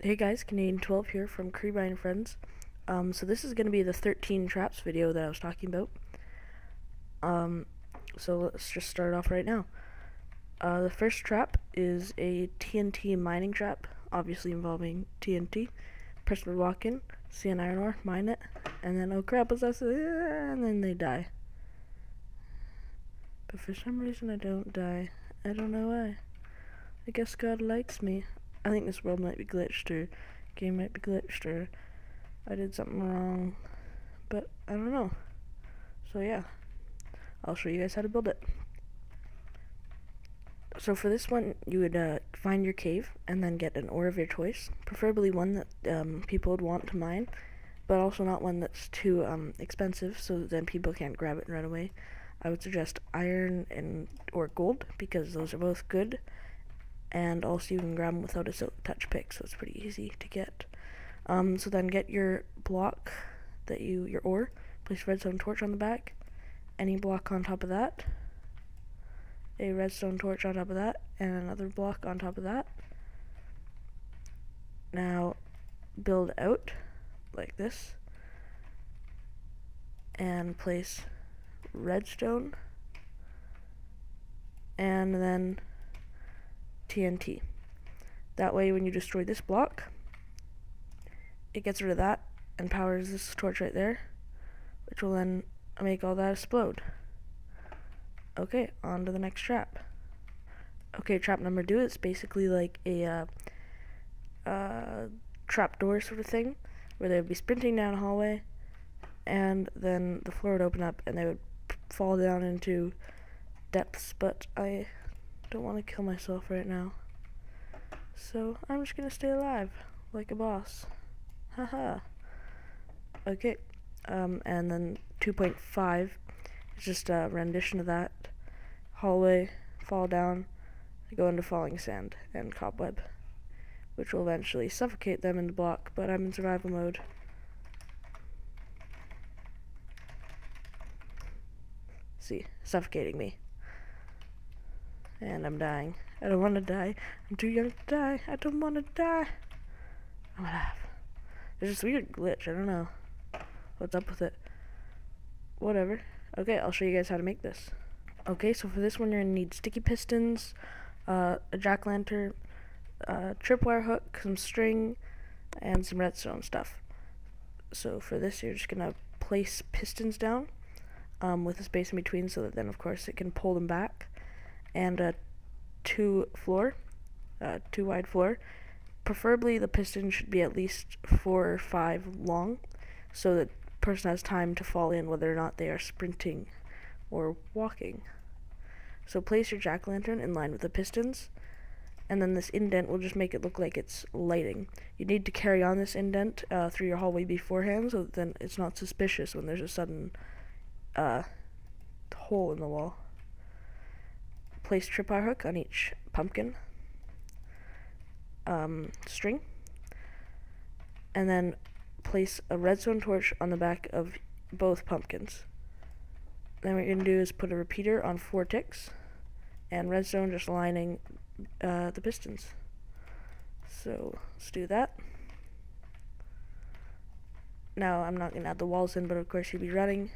Hey guys, Canadian12 here from Creeby and Friends. So this is going to be the 13 traps video that I was talking about. So let's just start off right now. The first trap is a TNT mining trap, obviously involving TNT. Person would walk in, see an iron ore, mine it, and then, oh crap, what's that? And then they die. But for some reason I don't die. I don't know why. I guess God likes me. I think this world might be glitched, or game might be glitched, or I did something wrong, but I don't know. So yeah, I'll show you guys how to build it. So for this one, you would find your cave and then get an ore of your choice, preferably one that people would want to mine, but also not one that's too expensive, so then people can't grab it and run away. I would suggest iron and or gold, because those are both good, and also you can grab them without a silk touch pick, so it's pretty easy to get. So then get your block your ore, place a redstone torch on the back, any block on top of that, a redstone torch on top of that, and another block on top of that. Now build out like this, and place redstone, and then TNT. That way when you destroy this block, it gets rid of that and powers this torch right there, which will then make all that explode. Okay, on to the next trap. Okay, trap number 2 is basically like a trapdoor sort of thing, where they would be sprinting down a hallway, and then the floor would open up and they would fall down into depths, but I don't want to kill myself right now, so I'm just gonna stay alive like a boss. Haha. Okay, and then 2.5 is just a rendition of that. Hallway, fall down, go into falling sand and cobweb, which will eventually suffocate them in the block, but I'm in survival mode. See, suffocating me. And I'm dying. I don't want to die. I'm too young to die. I don't want to die. I'm alive. There's this weird glitch. I don't know what's up with it. Whatever. Okay, I'll show you guys how to make this. Okay, so for this one you're going to need sticky pistons, a jack-lantern, tripwire hook, some string, and some redstone stuff. So for this you're just going to place pistons down with a space in between, so that then of course it can pull them back, and a two wide floor. Preferably the piston should be at least 4 or 5 long, so that the person has time to fall in whether or not they are sprinting or walking. So place your jack-lantern in line with the pistons, and then this indent will just make it look like it's lighting. You need to carry on this indent through your hallway beforehand, so that then it's not suspicious when there's a sudden hole in the wall. Place tripwire hook on each pumpkin string, and then place a redstone torch on the back of both pumpkins. Then what you're going to do is put a repeater on 4 ticks, and redstone just lining the pistons. So let's do that. Now I'm not going to add the walls in, but of course you'll be running.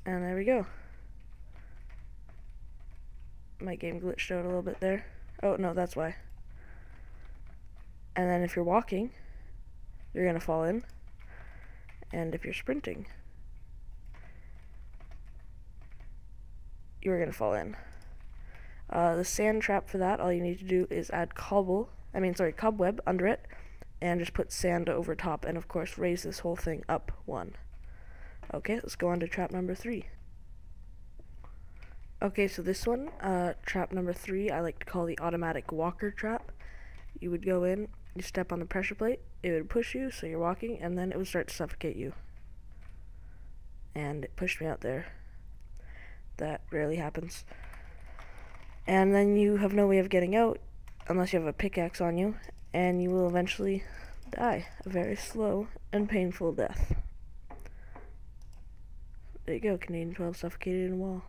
And there we go. My game glitched out a little bit there. Oh no, that's why. And then if you're walking, you're gonna fall in. And if you're sprinting, you're gonna fall in. The sand trap for that, all you need to do is add cobweb under it, and just put sand over top, and of course raise this whole thing up 1. Okay, let's go on to trap number 3. Okay, so this one, trap number 3, I like to call the automatic walker trap. You would go in, you step on the pressure plate, it would push you, so you're walking, and then it would start to suffocate you. And it pushed me out there. That rarely happens. And then you have no way of getting out, unless you have a pickaxe on you, and you will eventually die a very slow and painful death. There you go, Canadian12 suffocated in a wall.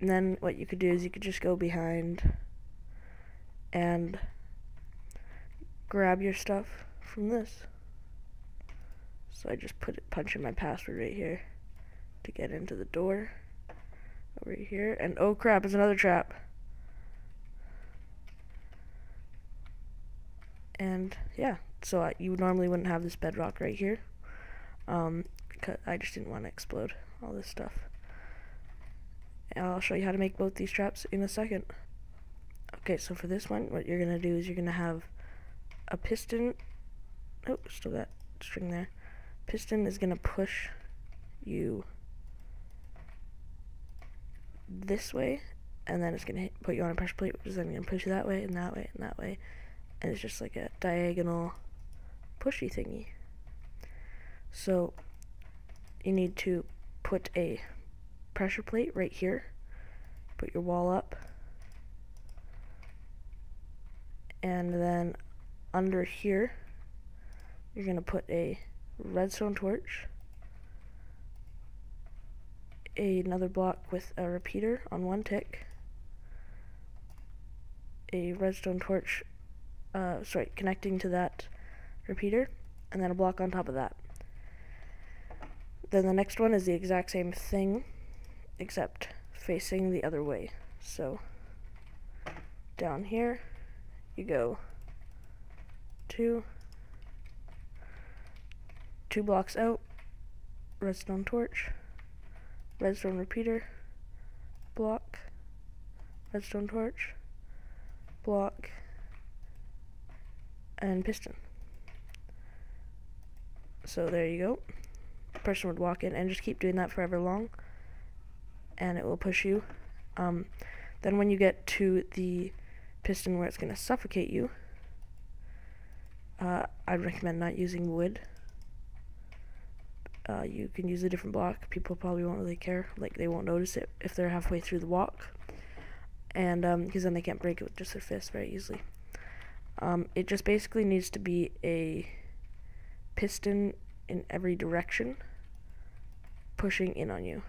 And then what you could do is you could just go behind and grab your stuff from this. So I just punch in my password right here to get into the door over here, and oh crap, it's another trap. And yeah, so you normally wouldn't have this bedrock right here. I just didn't want to explode all this stuff. And I'll show you how to make both these traps in a second. Okay, so for this one, what you're gonna do is you're gonna have a piston. Oh, still got string there. Piston is gonna push you this way, and then it's gonna put you on a pressure plate, which is then gonna push you that way and that way and that way, and it's just like a diagonal pushy thingy. So you need to put a pressure plate right here, put your wall up, and then under here you're gonna put a redstone torch, another block with a repeater on one tick, a redstone torch connecting to that repeater, and then a block on top of that. Then the next one is the exact same thing, except facing the other way. So down here you go two blocks out, redstone torch, redstone repeater, block, redstone torch, block, and piston. So there you go. The person would walk in and just keep doing that forever long, and it will push you. Then when you get to the piston where it's going to suffocate you, I'd recommend not using wood. You can use a different block. People probably won't really care. Like, they won't notice it if they're halfway through the walk. And, because then they can't break it with just their fist very easily. It just basically needs to be a piston in every direction, pushing in on you.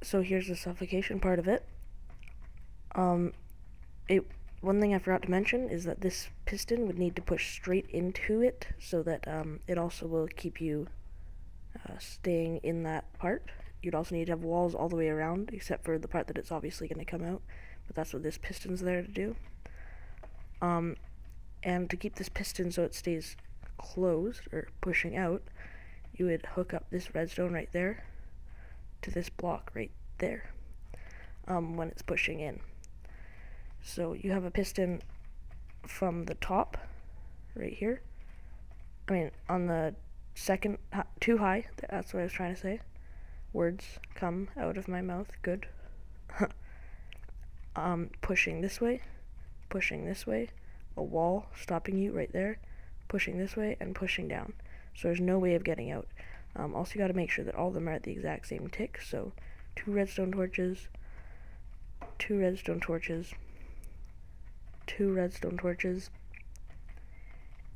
So here's the suffocation part of it. One thing I forgot to mention is that this piston would need to push straight into it, so that it also will keep you staying in that part. You'd also need to have walls all the way around, except for the part that it's obviously going to come out, but that's what this piston's there to do. And to keep this piston so it stays closed, or pushing out, you would hook up this redstone right there to this block right there when it's pushing in. So you have a piston from the top right here. I mean, on the second, too high, that's what I was trying to say. Words come out of my mouth, good. Pushing this way, a wall stopping you right there, pushing this way, and pushing down. So there's no way of getting out. Also, you got to make sure that all of them are at the exact same tick. So 2 redstone torches, 2 redstone torches, 2 redstone torches,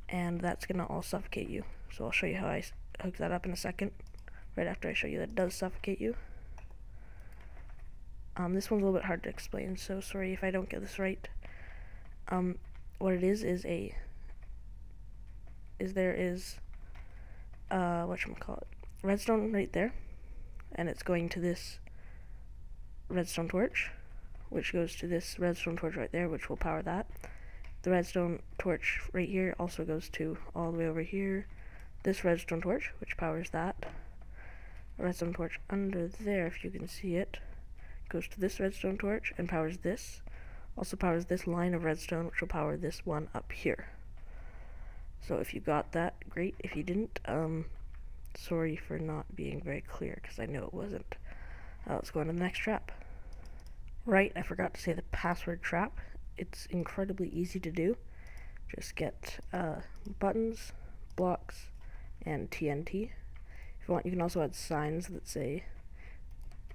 and that's gonna all suffocate you. So I'll show you how I hook that up in a second, right after I show you that it does suffocate you. This one's a little bit hard to explain, so sorry if I don't get this right. What it is there is whatchamacallit, redstone right there, and it's going to this redstone torch, which goes to this redstone torch right there, which will power that. The redstone torch right here also goes to all the way over here, this redstone torch, which powers that. A redstone torch under there, if you can see it, goes to this redstone torch and powers this. Also powers this line of redstone, which will power this one up here. So if you got that, great. If you didn't, sorry for not being very clear, because I know it wasn't. Let's go on to the next trap. Right, I forgot to say the password trap. It's incredibly easy to do. Just get buttons, blocks, and TNT. If you want, you can also add signs that say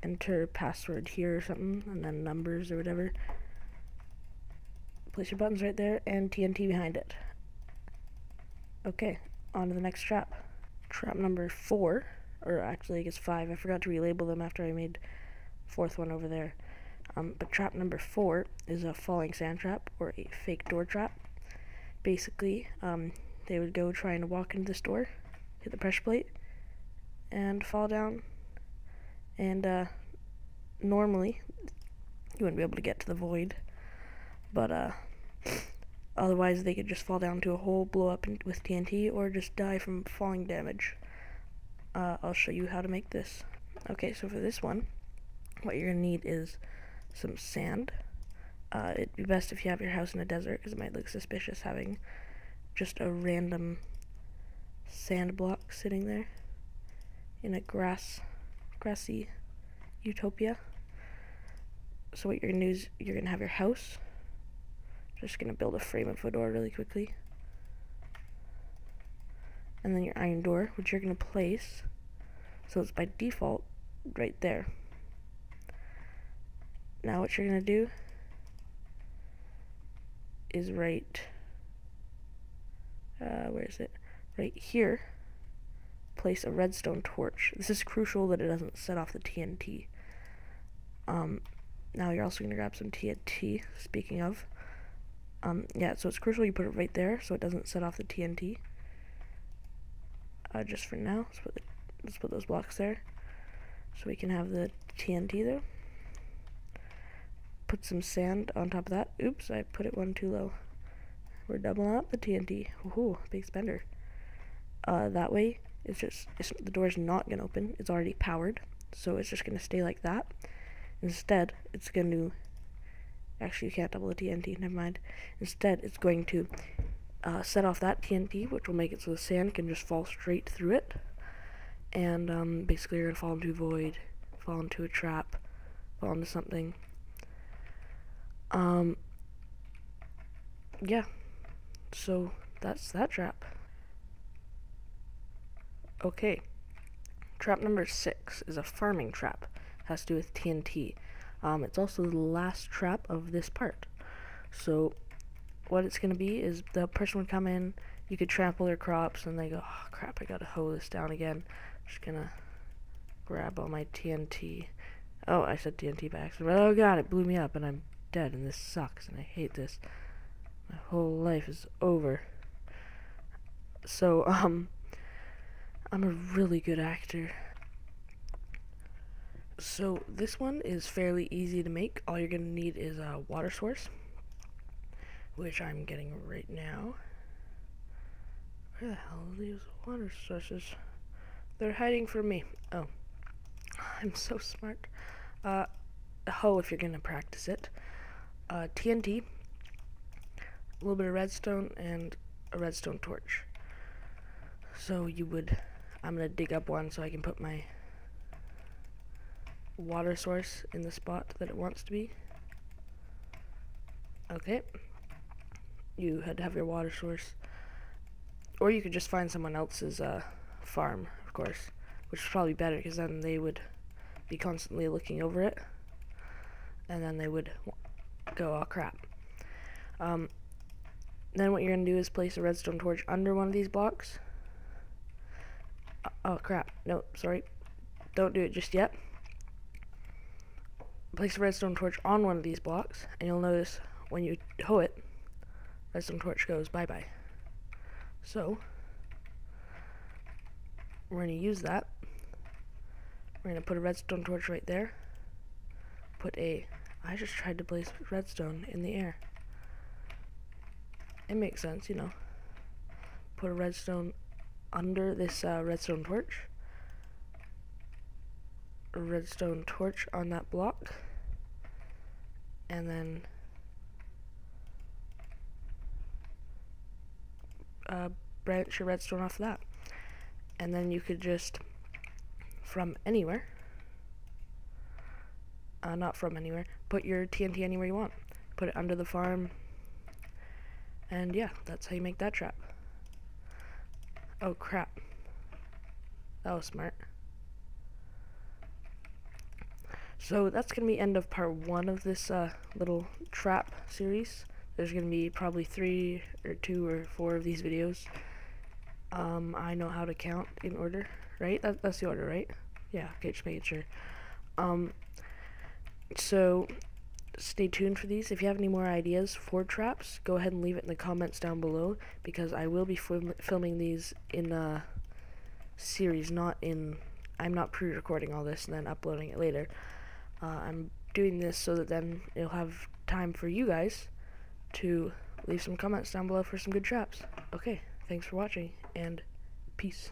enter password here or something, and then numbers or whatever. Place your buttons right there, and TNT behind it. Okay, on to the next trap. Trap number 4, or actually I guess 5. I forgot to relabel them after I made 4th one over there. But trap number 4 is a falling sand trap, or a fake door trap. Basically, they would go trying to walk into this door, hit the pressure plate, and fall down. And normally, you wouldn't be able to get to the void, but otherwise they could just fall down to a hole, blow up with TNT, or just die from falling damage. I'll show you how to make this. Okay, so for this one, what you're going to need is some sand. It'd be best if you have your house in a desert, because it might look suspicious having just a random sand block sitting there in a grassy utopia. So what you're going to do is you're going to have your house. Just going to build a frame of a door really quickly. And then your iron door, which you're going to place, so it's by default right there. Now what you're going to do is right here, place a redstone torch. This is crucial that it doesn't set off the TNT. Now you're also going to grab some TNT, speaking of. Yeah, so it's crucial you put it right there so it doesn't set off the TNT. Just for now, let's put those blocks there so we can have the TNT there. Put some sand on top of that. Oops, I put it one too low. We're doubling up the TNT. Woohoo, big spender. That way, the door's not going to open. It's already powered, so it's just going to stay like that. Instead, it's going to... Actually, you can't double the TNT, never mind. Instead, it's going to set off that TNT, which will make it so the sand can just fall straight through it. And basically, you're going to fall into a void, fall into a trap, fall into something. Yeah. So, that's that trap. Okay. Trap number 6 is a farming trap. It has to do with TNT. It's also the last trap of this part. So, what it's going to be is the person would come in, you could trample their crops, and they go, oh crap, I gotta hoe this down again. Just gonna grab all my TNT. Oh, I said TNT by accident. Oh god, it blew me up, and I'm dead, and this sucks, and I hate this. My whole life is over. So, I'm a really good actor. So this one is fairly easy to make. All you're going to need is a water source, which I'm getting right now. Where the hell are these water sources? They're hiding from me. Oh, I'm so smart. A hoe if you're going to practice it. TNT, a little bit of redstone, and a redstone torch. So I'm going to dig up one so I can put my water source in the spot that it wants to be. Okay. You had to have your water source. Or you could just find someone else's farm, of course, which is probably better because then they would be constantly looking over it. And then they would go, oh crap. Then what you're going to do is place a redstone torch under one of these blocks. Oh crap. No, sorry. Don't do it just yet. Place a redstone torch on one of these blocks, and you'll notice when you hoe it, redstone torch goes bye-bye. So, we're going to use that. We're going to put a redstone torch right there. I just tried to place redstone in the air. It makes sense, you know. Put a redstone under this redstone torch. A redstone torch on that block. And then branch your redstone off that. And then you could just, from anywhere, not from anywhere, put your TNT anywhere you want. Put it under the farm. And yeah, that's how you make that trap. Oh crap. That was smart. So that's going to be end of part 1 of this little trap series. There's going to be probably 3 or 2 or 4 of these videos. I know how to count in order, right? That's the order, right? Yeah, okay, just making sure. So stay tuned for these. If you have any more ideas for traps, go ahead and leave it in the comments down below, because I will be filming these in a series, I'm not pre-recording all this and then uploading it later. I'm doing this so that then it'll have time for you guys to leave some comments down below for some good traps. Okay, thanks for watching, and peace.